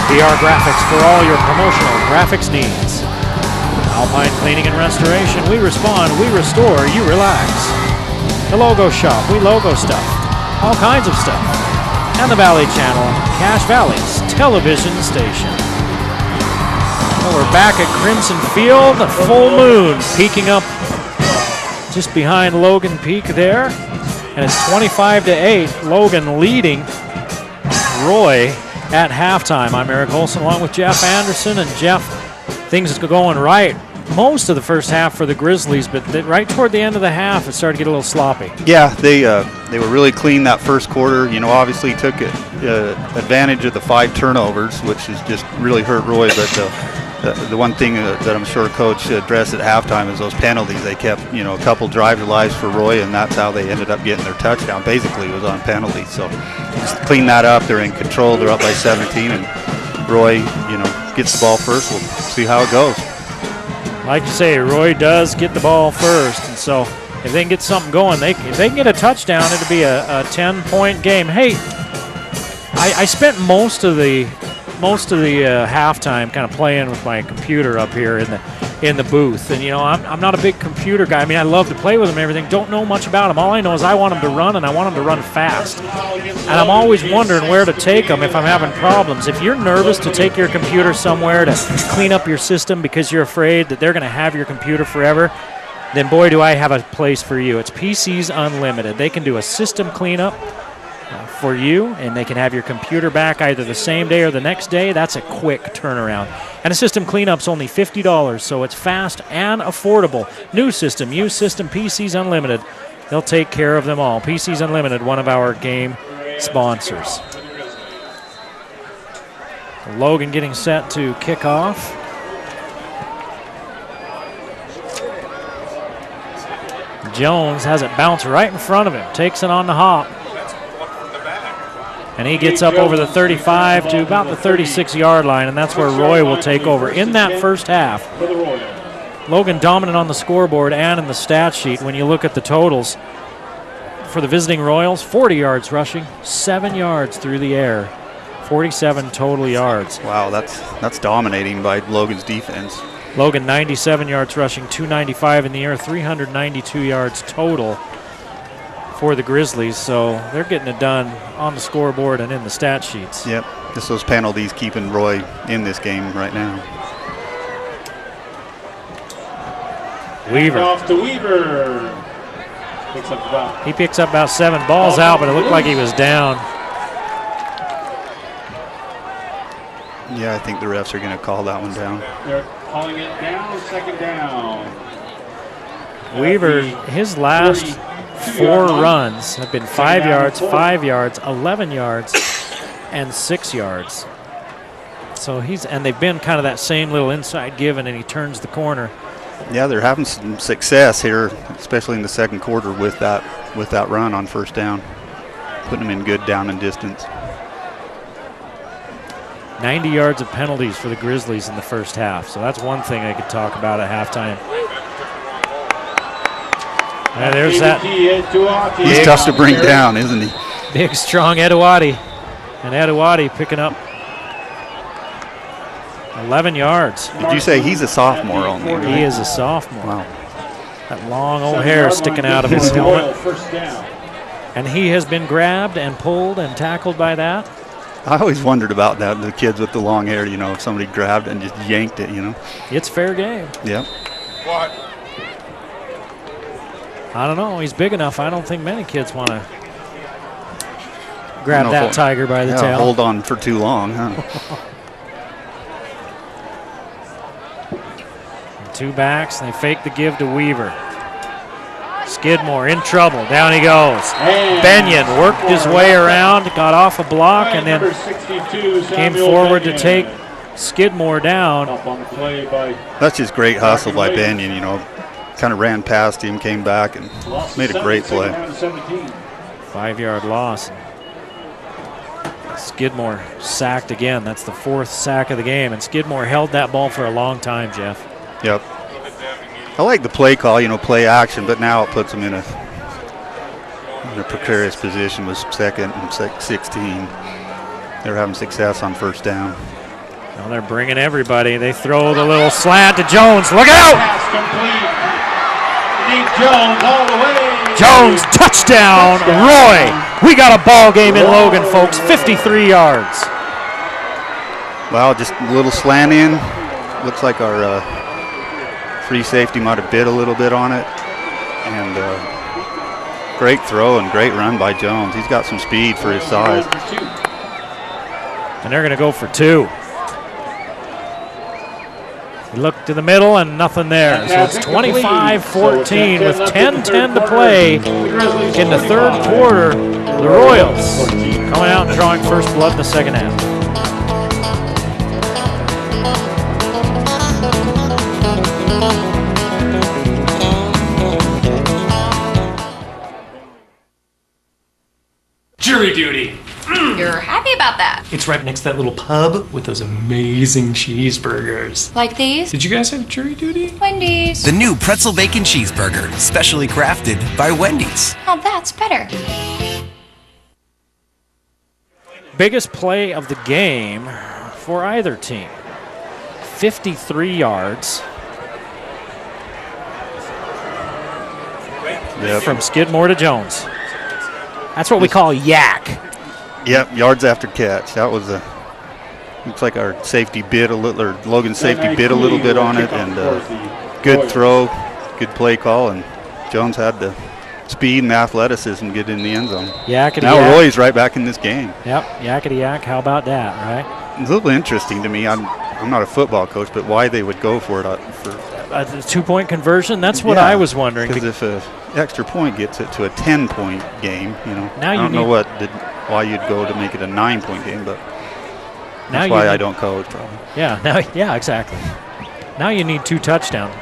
PR Graphics for all your promotional graphics needs. Alpine Cleaning and Restoration, we respond, we restore, you relax. The Logo Shop, we logo stuff, all kinds of stuff. And the Valley Channel, Cache Valley's television station. Well, we're back at Crimson Field, the full moon peeking up just behind Logan Peak there. And it's 25-8, Logan leading Roy at halftime. I'm Eric Olson along with Jeff Anderson. And Jeff, things are going right most of the first half for the Grizzlies, but right toward the end of the half, it started to get a little sloppy. Yeah, they were really clean that first quarter. You know, obviously took advantage of the 5 turnovers, which has just really hurt Roy. But the one thing that I'm sure Coach addressed at halftime is those penalties. They kept, a couple drive lives for Roy, and that's how they ended up getting their touchdown. Basically, it was on penalties. So just clean that up. They're in control. They're up by 17, and Roy, gets the ball first. We'll see how it goes. Like you say, Roy does get the ball first, and so if they can get something going, if they can get a touchdown, it'll be a 10-point game. Hey, I spent most of the halftime kind of playing with my computer up here in the booth, and I'm not a big computer guy. I mean, I love to play with them and everything. Don't know much about them. All I know is I want them to run, and I want them to run fast. And I'm always wondering where to take them if I'm having problems. If you're nervous to take your computer somewhere to clean up your system because you're afraid that they're going to have your computer forever, then boy, do I have a place for you. It's PCs Unlimited. They can do a system cleanup for you, and they can have your computer back either the same day or the next day. That's a quick turnaround. And a system cleanup's only $50, so it's fast and affordable. New system, used system, PCs Unlimited. They'll take care of them all. PCs Unlimited, one of our game sponsors. Logan getting set to kick off. Jones has it bounce right in front of him, takes it on the hop. And he gets up over the 35 to about the 36-yard line, and that's where Roy will take over. In that first half, Logan dominant on the scoreboard and in the stat sheet. When you look at the totals for the visiting Royals, 40 yards rushing, 7 yards through the air, 47 total yards. Wow, that's dominating by Logan's defense. Logan 97 yards rushing, 295 in the air, 392 yards total for the Grizzlies, so they're getting it done on the scoreboard and in the stat sheets. Yep, just those penalties keeping Roy in this game right now. Weaver. Off to Weaver. He picks up about 7 balls out, but it looked like he was down. Yeah, I think the refs are going to call that one down. They're calling it down, second down. Weaver, his last 4 runs have been 5 yards, 5 yards, 11 yards, and 6 yards. So they've been kind of that same little inside give, and then he turns the corner. Yeah, they're having some success here, especially in the second quarter with that run on first down, putting them in good down and distance. 90 yards of penalties for the Grizzlies in the first half. So that's one thing I could talk about at halftime. And there's that. He's tough to bring down, isn't he? Big, strong Eduardi. And Eduardi picking up 11 yards. Did you say he's a sophomore only? Right? He is a sophomore. Wow. That long old hair sticking out of his helmet. And he has been grabbed and pulled and tackled by that. I always wondered about that, the kids with the long hair, if somebody grabbed it and just yanked it, It's fair game. Yep. What? I don't know. He's big enough. I don't think many kids want to grab that tiger by the tail. Hold on for too long, huh? Two backs, and they fake the give to Weaver. Skidmore in trouble. Down he goes. Benyon worked his way around, got off a block, and then came forward to take Skidmore down. That's just great hustle by Benyon, you know. Kind of ran past him, came back, and made a great play. 5-yard loss. Skidmore sacked again. That's the 4th sack of the game, and Skidmore held that ball for a long time, Jeff. Yep. I like the play call, you know, play action, but now it puts them in a precarious position with 2nd and 16. They're having success on 1st down. Well, they're bringing everybody. They throw the little slant to Jones. Look out! Jones all the way. Jones, touchdown. Roy, we got a ball game in Logan, folks. 53 yards. Well, just a little slant in. Looks like our free safety might have bit a little bit on it. And great throw and great run by Jones. He's got some speed for his size. And they're going to go for 2. He looked to the middle and nothing there. So it's 25-14 with 10:10 to play in the 3rd quarter. The Royals coming out and drawing first blood in the 2nd half. Jury duty. You're happy about that. It's right next to that little pub with those amazing cheeseburgers. Like these? Did you guys have jury duty? Wendy's. The new pretzel bacon cheeseburger, specially crafted by Wendy's. Oh, that's better. Biggest play of the game for either team. 53 yards. Yep. From Skidmore to Jones. That's what we call yak. Yep, yards after catch. That was looks like our safety bit a little, or Logan's safety bit a little bit on it, and good throw, good play call, and Jones had the speed and athleticism to get in the end zone. Yakety now yak. Roy's right back in this game. Yep, yakety yak. How about that, right? It's a little interesting to me. I'm not a football coach, but why they would go for it for a 2-point conversion? That's what I was wondering. Because if an extra point gets it to a 10-point game, you know, now I don't know why you'd go to make it a 9-point game, but that's why I don't coach, probably. Yeah, exactly. Now you need 2 touchdowns.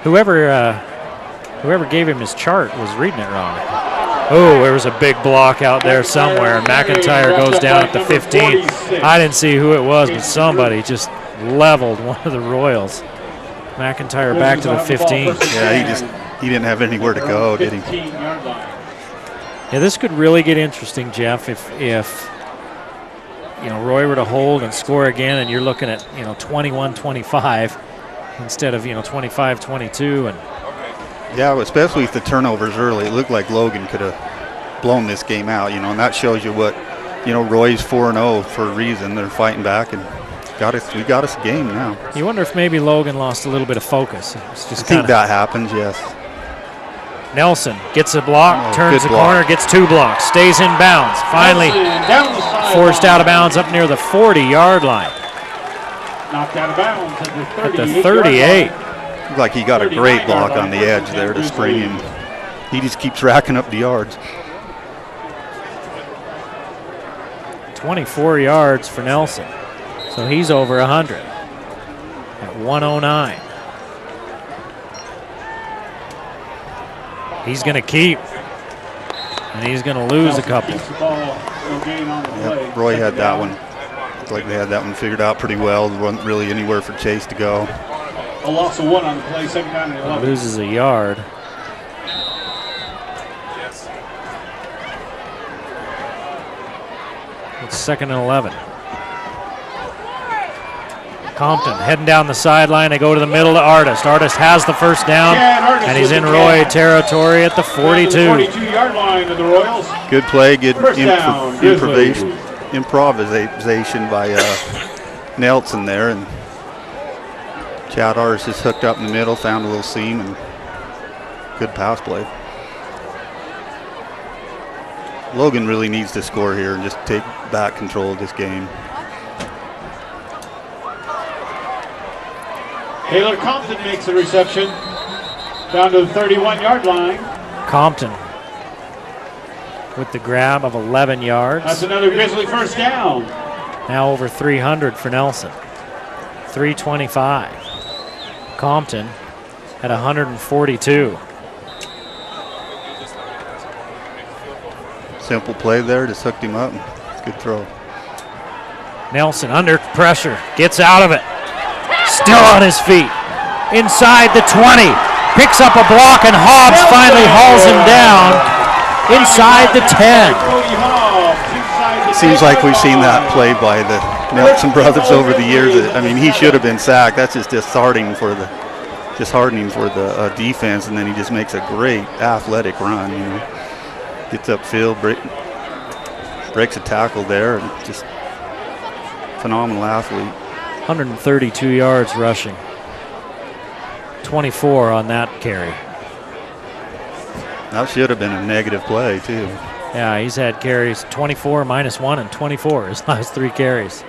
Whoever gave him his chart was reading it wrong. Oh, there was a big block out there somewhere. McIntyre goes down at the 15. I didn't see who it was, but somebody just leveled one of the Royals. McIntyre back to the 15. Yeah, he didn't have anywhere to go, did he? Yeah, this could really get interesting, Jeff, if you know, Roy were to hold and score again, and you're looking at, you know, 21-25 instead of, you know, 25-22. And yeah, especially with the turnovers early, it looked like Logan could have blown this game out, you know, and that shows you what, you know, Roy's 4-0 for a reason. They're fighting back, and we got us a game now. You wonder if maybe Logan lost a little bit of focus. It's just I think that happens, yes. Nelson gets a block, turns the corner, gets 2 blocks, stays in bounds. Finally forced out of bounds up near the 40-yard line. Knocked out of bounds at the 38. Looked like he got a great block on the edge there to spring him. He just keeps racking up the yards. 24 yards for Nelson. So he's over 100 at 109. He's going to keep, and he's going to lose a couple. Yep, Roy had that one. Looked like they had that one figured out pretty well. There wasn't really anywhere for Chase to go. A loss of 1 on the play, 2nd down and 11. Loses a yard. It's 2nd and 11. Compton heading down the sideline. They go to the middle to Artist. Artist has the first down, and he's in Roy territory at the 42. 42-yard line of the Royals. Good play, good improvisation by Nelson there, and Chad Artist is hooked up in the middle, found a little seam, and good pass play. Logan really needs to score here and just take back control of this game. Taylor Compton makes the reception down to the 31-yard line. Compton with the grab of 11 yards. That's another Grizzly first down. Now over 300 for Nelson. 325. Compton at 142. Simple play there, just hooked him up. It's a good throw. Nelson under pressure, gets out of it. Still on his feet. Inside the 20. Picks up a block and Hobbs finally hauls him down inside the 10. Seems like we've seen that play by the Nelson brothers over the years. I mean, he should have been sacked. That's just disheartening for the defense, and then he just makes a great athletic run. You know, gets upfield, breaks a tackle there, and just phenomenal athlete. 132 yards rushing. 24 on that carry. That should have been a negative play too. Yeah, he's had carries 24 minus 1 and 24 his last 3 carries.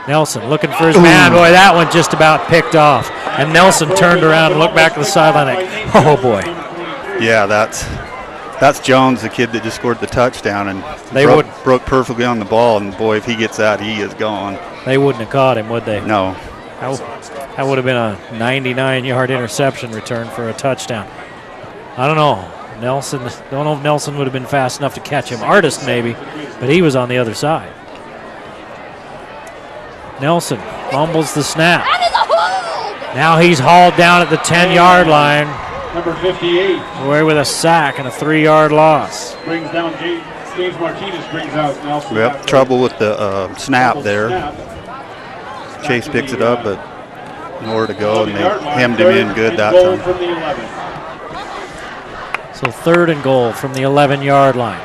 Nelson looking for his man. Boy, that one just about picked off. And Nelson turned around and looked back to the sideline like, oh boy. Yeah, that's Jones, the kid that just scored the touchdown, and broke perfectly on the ball. And boy, if he gets that, he is gone. They wouldn't have caught him, would they? No. That would have been a 99-yard interception return for a touchdown. I don't know. Don't know if Nelson would have been fast enough to catch him. Artist maybe, but he was on the other side. Nelson fumbles the snap. Now he's hauled down at the 10-yard line. Number 58. Away with a sack and a 3-yard loss. Brings down James Martinez, brings out Nelson. Yep, trouble with the snap there. Chase picks it up, but nowhere to go, and they hemmed him in good that time. From the 11. So 3rd and goal from the 11-yard line.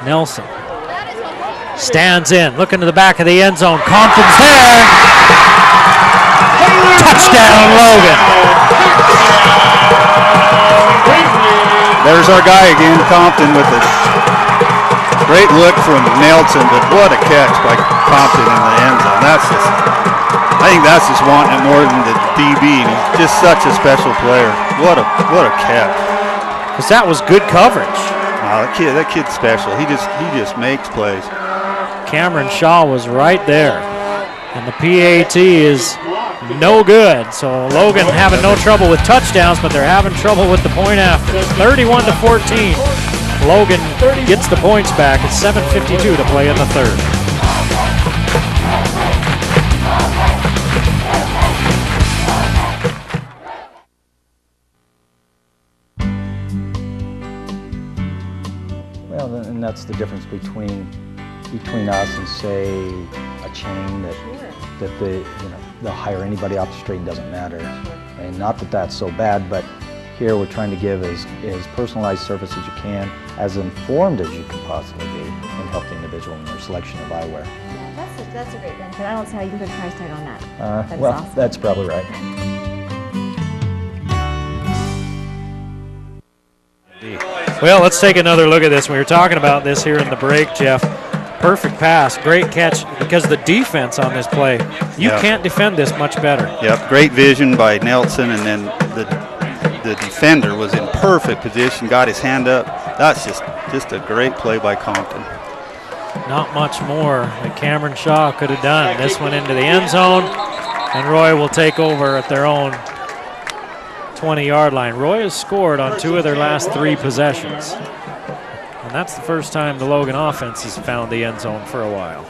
Nelson stands in, looking to the back of the end zone. Compton's there. Touchdown, Logan. There's our guy again, Compton, with a great look from Nelson, but what a catch by Compton in the end zone. I think that's just wanting it more than the DB. And he's just such a special player. What a catch. Because that was good coverage. Wow, that kid's special. He just makes plays. Cameron Shaw was right there. And the PAT is no good. So Logan having no trouble with touchdowns, but they're having trouble with the point after. 31-14. Logan gets the points back at 7:52 to play in the 3rd. Well, and that's the difference between us and say a chain that they'll hire anybody off the street and doesn't matter. And not that that's so bad, but here we're trying to give as personalized service as you can, as informed as you can possibly be, and help the individual in their selection of eyewear. Yeah, that's a great benefit. I don't see how you can put a price tag on that. Well, awesome. That's probably right. Well, let's take another look at this. We were talking about this here in the break, Jeff. Perfect pass, great catch, because the defense on this play, you can't defend this much better. Yep, great vision by Nelson, and then the defender was in perfect position, got his hand up. That's just a great play by Compton. Not much more that Cameron Shaw could have done. This one into the end zone, and Roy will take over at their own 20-yard line. Roy has scored on 2 of their last 3 possessions. And that's the first time the Logan offense has found the end zone for a while.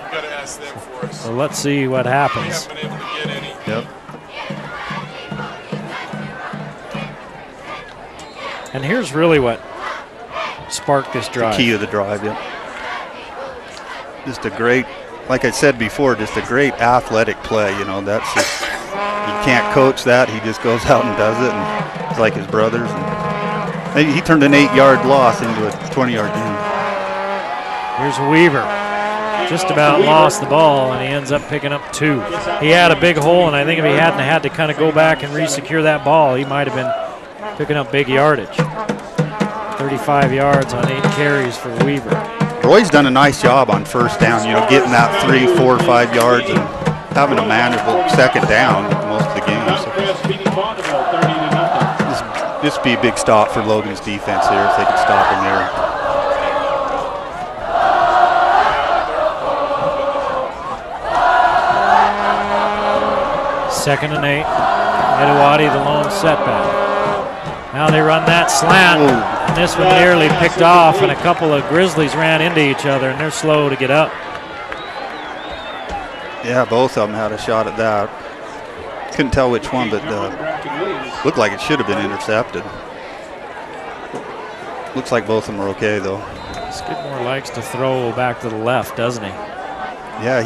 So let's see what happens. Yep. And here's really what sparked this drive. The key of the drive, yep. Just a great, like I said before, just a great athletic play. You know, that's just, you can't coach that. He just goes out and does it, and it's like his brothers. And he turned an 8-yard loss into a 20-yard gain. Here's Weaver. Just about lost the ball, and he ends up picking up 2. He had a big hole, and I think if he hadn't had to kind of go back and re-secure that ball, he might have been picking up big yardage. 35 yards on 8 carries for Weaver. Roy's done a nice job on first down, you know, getting that 3, 4, 5 yards and having a manageable second down most of the game. So this would be a big stop for Logan's defense here if they could stop him there. Second and 8. Edawati, the lone setback. Now they run that slant. And this one nearly picked off, and a couple of Grizzlies ran into each other, and they're slow to get up. Yeah, both of them had a shot at that. Couldn't tell which one, but looked like it should have been intercepted. Looks like both of them are okay, though. Skidmore likes to throw back to the left, doesn't he? Yeah,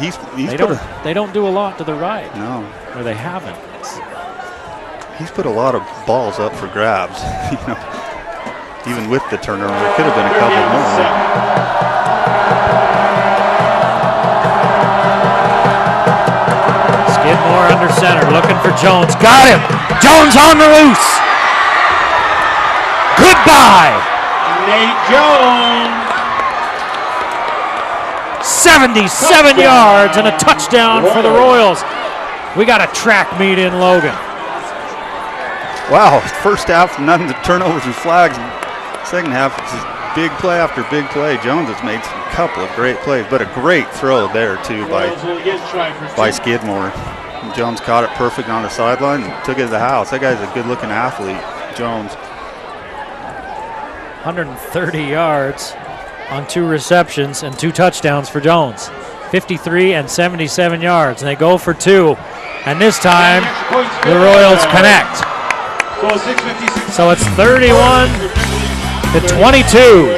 they don't do a lot to the right. No. Or they haven't. He's put a lot of balls up for grabs, you know. Even with the turnover, there could have been a couple more. Skidmore under center, looking for Jones. Got him! Jones on the loose! Goodbye! Nate Jones! 77 yards and a touchdown for the Royals. We got a track meet in Logan. Wow, first half, none of the turnovers and flags. Second half, it's just big play after big play. Jones has made a couple of great plays, but a great throw there, too, by Skidmore. And Jones caught it perfect on the sideline and took it to the house. That guy's a good-looking athlete, Jones. 130 yards on 2 receptions and 2 touchdowns for Jones. 53 and 77 yards, and they go for 2. And this time, the Royals connect. So it's 31 to 22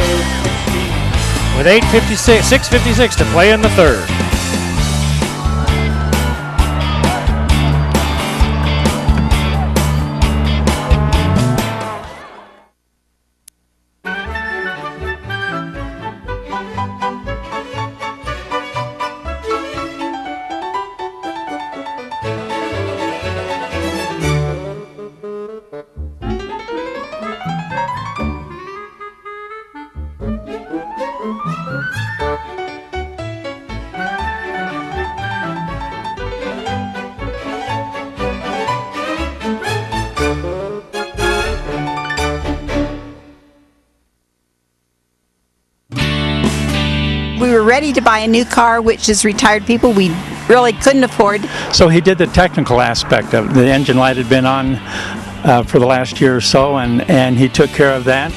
with 6:56 to play in the third. We were ready to buy a new car, which as retired people we really couldn't afford. So he did the technical aspect of it. The engine light had been on for the last year or so, and he took care of that.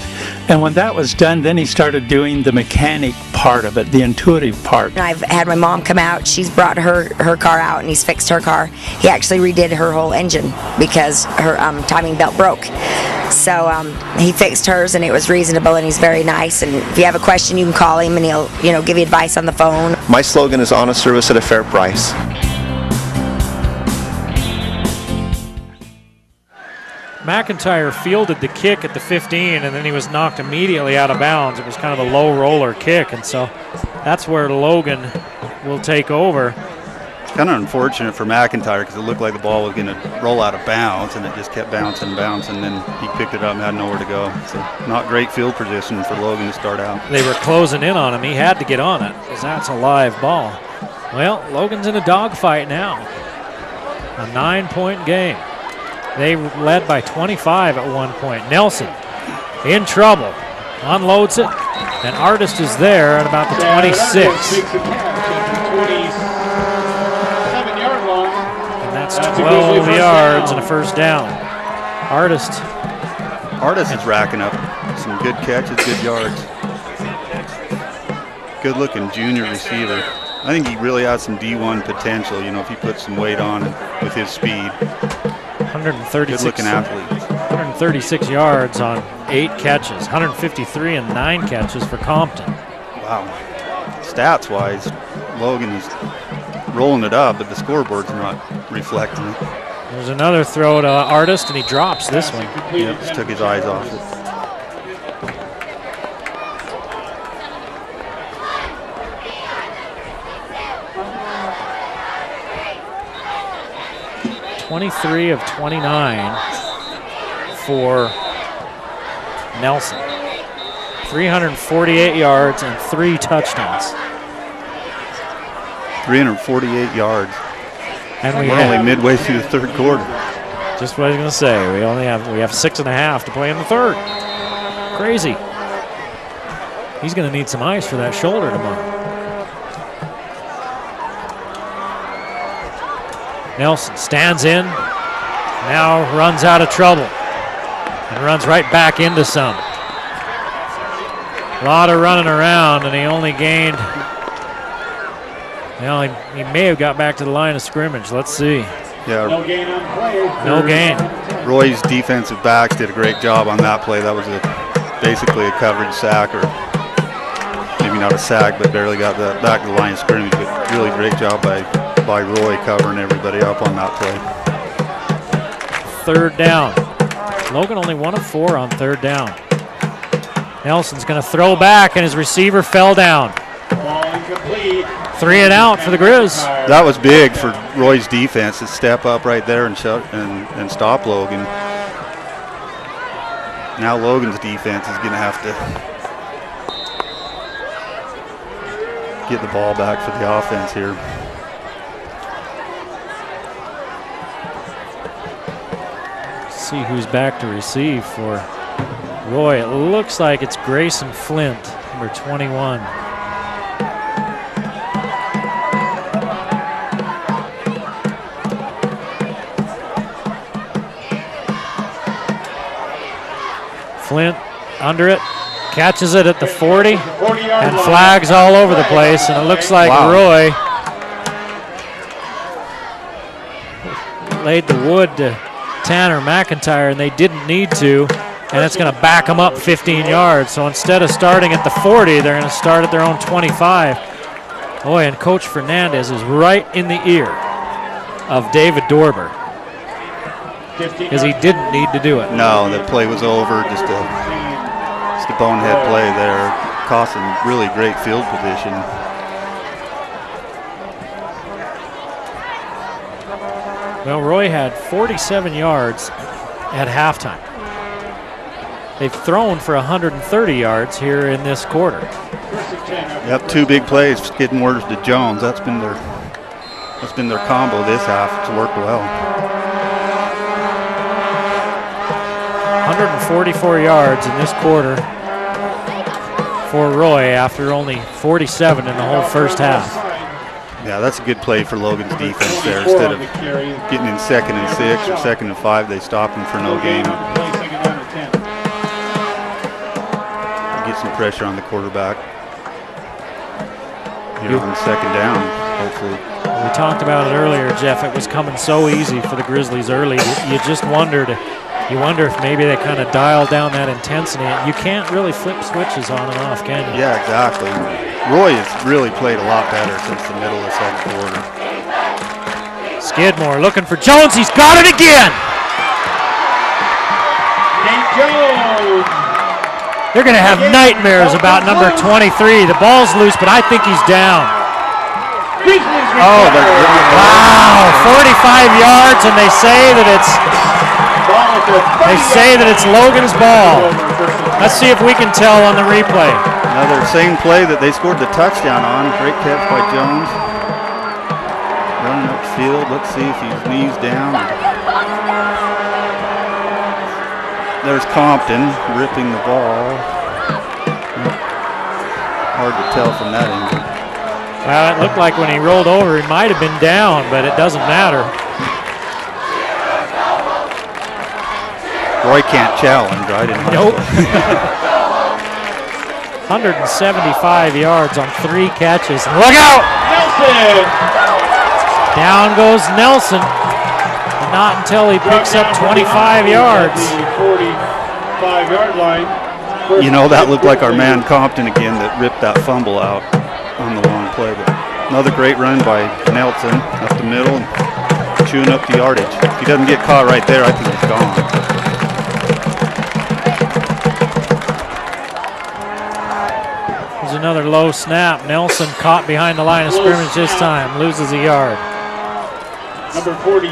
And when that was done, then he started doing the mechanic part of it, the intuitive part. I've had my mom come out. She's brought her car out, and he's fixed her car. He actually redid her whole engine because her timing belt broke. So he fixed hers, and it was reasonable, and he's very nice. And if you have a question, you can call him, and he'll give you advice on the phone. My slogan is honest service at a fair price. McIntyre fielded the kick at the 15, and then he was knocked immediately out of bounds. It was kind of a low roller kick, and so that's where Logan will take over. It's kind of unfortunate for McIntyre because it looked like the ball was going to roll out of bounds, and it just kept bouncing, and then he picked it up and had nowhere to go. So not great field position for Logan to start out. They were closing in on him. He had to get on it because that's a live ball. Well, Logan's in a dogfight now. A 9-point game. They led by 25 at one point. Nelson in trouble. Unloads it. And Artist is there at about the 26. And that's 12 yards and a first down. Artist is racking up some good catches, good yards. Good looking junior receiver. I think he really has some D1 potential, if he puts some weight on it with his speed. 136. Good looking athlete. 136 yards on 8 catches. 153 and 9 catches for Compton. Wow. Stats wise, Logan is rolling it up, but the scoreboard's not reflecting it. There's another throw to Artist, and he drops this one. Yep, just took his eyes off it. 23 of 29 for Nelson. 348 yards and 3 touchdowns. 348 yards. And we're only midway through the third quarter. Just what I was going to say. We have 6.5 to play in the third. Crazy. He's going to need some ice for that shoulder tomorrow. Nelson stands in, now runs out of trouble and runs right back into some. A lot of running around, and he only gained, well, he may have got back to the line of scrimmage. Let's see. Yeah. No gain on play. No gain. Roy's defensive backs did a great job on that play. That was basically a coverage sack, or maybe not a sack, but barely got that back to the line of scrimmage. But really great job by Roy covering everybody up on that play. Third down. Logan only 1 of 4 on third down. Nelson's going to throw back, and his receiver fell down. Ball incomplete. 3 and out for the Grizz. That was big for Roy's defense to step up right there and stop Logan. Now Logan's defense is going to have to get the ball back for the offense here. See who's back to receive for Roy. It looks like it's Grayson Flint, number 21. Flint under it, catches it at the 40, and flags all over the place, and it looks like Roy laid the wood to Tanner McIntyre, and they didn't need to, and it's going to back them up 15 yards. So instead of starting at the 40, they're going to start at their own 25. Boy, and Coach Fernandez is right in the ear of David Dorber, because he didn't need to do it. No, the play was over. Just a bonehead play there. Cost him really great field position. Well, Roy had 47 yards at halftime. They've thrown for 130 yards here in this quarter. Yep, 2 big plays, getting words to Jones. That's been their combo this half. It's worked well. 144 yards in this quarter for Roy after only 47 in the whole first half. Yeah, that's a good play for Logan's defense there. Instead of getting in 2nd and 6 or 2nd and 5, they stopped him for no gain. Get some pressure on the quarterback here on 2nd down, hopefully. We talked about it earlier, Jeff. It was coming so easy for the Grizzlies early. You just wondered. You wonder if maybe they kind of dialed down that intensity. You can't really flip switches on and off, can you? Yeah, exactly. Roy has really played a lot better since the middle of the 2nd quarter. Skidmore looking for Jones. He's got it again. Nate Jones. They're going to have nightmares about number 23. The ball's loose, but I think he's down. Oh, wow, 45 yards, and they say that it's Logan's ball. Let's see if we can tell on the replay. Another same play that they scored the touchdown on. Great catch by Jones. Running upfield. Let's see if he's knees down. There's Compton ripping the ball. Hard to tell from that angle. Well, it looked like when he rolled over, he might have been down, but it doesn't matter. Roy can't challenge, right? Nope. 175 yards on 3 catches. Look out! Nelson! Down goes Nelson. But not until he picks up 25 yards. 45-yard line. You know, that looked like our man Compton again that ripped that fumble out on the long play. But another great run by Nelson up the middle and chewing up the yardage. If he doesn't get caught right there, I think he's gone. There's another low snap. Nelson caught behind the line of scrimmage this time. Loses a yard. Number 43,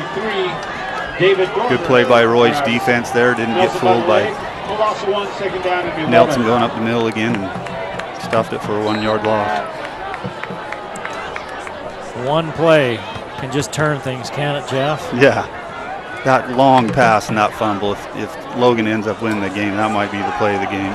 David Dorber. Good play by Roy's defense there. Didn't get fooled by Full loss of 1, second down and 11. Nelson going up the middle again and stuffed it for a 1-yard loss. One play can just turn things, can it, Jeff? Yeah. That long pass and that fumble, if Logan ends up winning the game, that might be the play of the game.